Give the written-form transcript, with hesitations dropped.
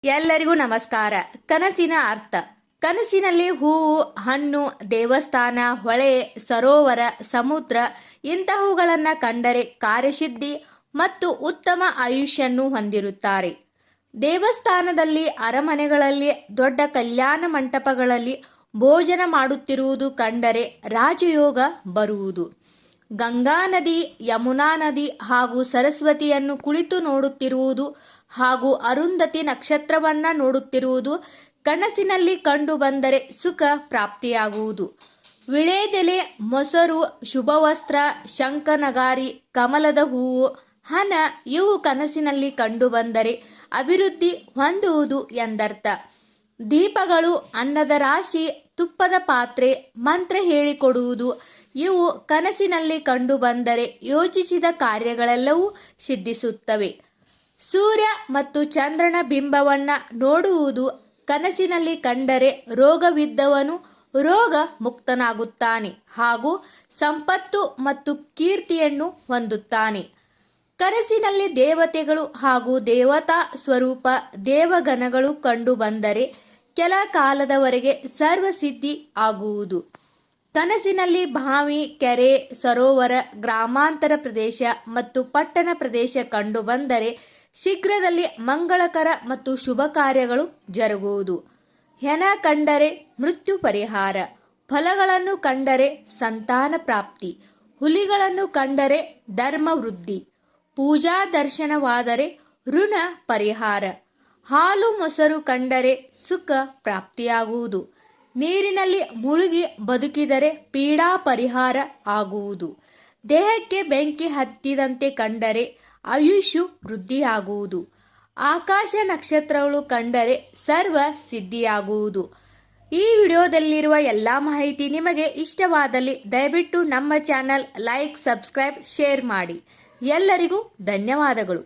ಎಲ್ಲರಿಗೂ ನಮಸ್ಕಾರ. ಕನಸಿನ ಅರ್ಥ. ಕನಸಿನಲ್ಲಿ ಹೂವು, ಹಣ್ಣು, ದೇವಸ್ಥಾನ, ಹೊಳೆ, ಸರೋವರ, ಸಮುದ್ರ ಇಂತಹವುಗಳನ್ನು ಕಂಡರೆ ಕಾರ್ಯಸಿದ್ಧಿ ಮತ್ತು ಉತ್ತಮ ಆಯುಷ್ಯನ್ನು ಹೊಂದಿರುತ್ತಾರೆ. ದೇವಸ್ಥಾನದಲ್ಲಿ, ಅರಮನೆಗಳಲ್ಲಿ, ದೊಡ್ಡ ಕಲ್ಯಾಣ ಮಂಟಪಗಳಲ್ಲಿ ಭೋಜನ ಮಾಡುತ್ತಿರುವುದು ಕಂಡರೆ ರಾಜಯೋಗ ಬರುವುದು. ಗಂಗಾ ನದಿ, ಯಮುನಾ ನದಿ ಹಾಗೂ ಸರಸ್ವತಿಯನ್ನು ಕುಳಿತು ನೋಡುತ್ತಿರುವುದು ಹಾಗೂ ಅರುಂಧತಿ ನಕ್ಷತ್ರವನ್ನ ನೋಡುತ್ತಿರುವುದು ಕನಸಿನಲ್ಲಿ ಕಂಡು ಬಂದರೆ ಸುಖ ಪ್ರಾಪ್ತಿಯಾಗುವುದು. ವಿಳೆದೆಲೆ, ಮೊಸರು, ಶುಭವಸ್ತ್ರ, ಶಂಖನಗಾರಿ, ಕಮಲದ ಹೂವು, ಹಣ ಇವು ಕನಸಿನಲ್ಲಿ ಕಂಡು ಬಂದರೆ ಅಭಿವೃದ್ಧಿ ಹೊಂದುವುದು ಎಂದರ್ಥ. ದೀಪಗಳು, ಅನ್ನದ ರಾಶಿ, ತುಪ್ಪದ ಪಾತ್ರೆ, ಮಂತ್ರ ಹೇಳಿಕೊಡುವುದು ಇವು ಕನಸಿನಲ್ಲಿ ಕಂಡು ಬಂದರೆ ಯೋಚಿಸಿದ ಕಾರ್ಯಗಳೆಲ್ಲವೂ ಸಿದ್ಧಿಸುತ್ತವೆ. ಸೂರ್ಯ ಮತ್ತು ಚಂದ್ರನ ಬಿಂಬವನ್ನ ನೋಡುವುದು ಕನಸಿನಲ್ಲಿ ಕಂಡರೆ ರೋಗವಿದ್ದವನು ರೋಗ ಮುಕ್ತನಾಗುತ್ತಾನೆ ಹಾಗೂ ಸಂಪತ್ತು ಮತ್ತು ಕೀರ್ತಿಯನ್ನು ಹೊಂದುತ್ತಾನೆ. ಕನಸಿನಲ್ಲಿ ದೇವತೆಗಳು ಹಾಗೂ ದೇವತಾ ಸ್ವರೂಪ ದೇವಗಣಗಳು ಕಂಡು ಬಂದರೆ ಕೆಲ ಕಾಲದವರೆಗೆ ಸರ್ವಸಿದ್ಧಿ ಆಗುವುದು. ಕನಸಿನಲ್ಲಿ ಬಾವಿ, ಕೆರೆ, ಸರೋವರ, ಗ್ರಾಮಾಂತರ ಪ್ರದೇಶ ಮತ್ತು ಪಟ್ಟಣ ಪ್ರದೇಶ ಕಂಡು ಬಂದರೆ ಶೀಘ್ರದಲ್ಲಿ ಮಂಗಳಕರ ಮತ್ತು ಶುಭ ಕಾರ್ಯಗಳು ಜರುಗುವುದು. ಹೆಣ ಕಂಡರೆ ಮೃತ್ಯು ಪರಿಹಾರ, ಫಲಗಳನ್ನು ಕಂಡರೆ ಸಂತಾನ ಪ್ರಾಪ್ತಿ, ಹುಲಿಗಳನ್ನು ಕಂಡರೆ ಧರ್ಮ ವೃದ್ಧಿ, ಪೂಜಾ ದರ್ಶನವಾದರೆ ಋಣ ಪರಿಹಾರ, ಹಾಲು ಮೊಸರು ಕಂಡರೆ ಸುಖ ಪ್ರಾಪ್ತಿಯಾಗುವುದು, ನೀರಿನಲ್ಲಿ ಮುಳುಗಿ ಬದುಕಿದರೆ ಪೀಡಾ ಪರಿಹಾರ ಆಗುವುದು, ದೇಹಕ್ಕೆ ಬೆಂಕಿ ಹತ್ತಿದಂತೆ ಕಂಡರೆ ಆಯುಷು ವೃದ್ಧಿಯಾಗುವುದು, ಆಕಾಶ ನಕ್ಷತ್ರಗಳು ಕಂಡರೆ ಸರ್ವ ಸಿದ್ಧಿಯಾಗುವುದು. ಈ ವಿಡಿಯೋದಲ್ಲಿರುವ ಎಲ್ಲ ಮಾಹಿತಿ ನಿಮಗೆ ಇಷ್ಟವಾದಲ್ಲಿ ದಯವಿಟ್ಟು ನಮ್ಮ ಚಾನಲ್ ಲೈಕ್, ಸಬ್ಸ್ಕ್ರೈಬ್, ಶೇರ್ ಮಾಡಿ. ಎಲ್ಲರಿಗೂ ಧನ್ಯವಾದಗಳು.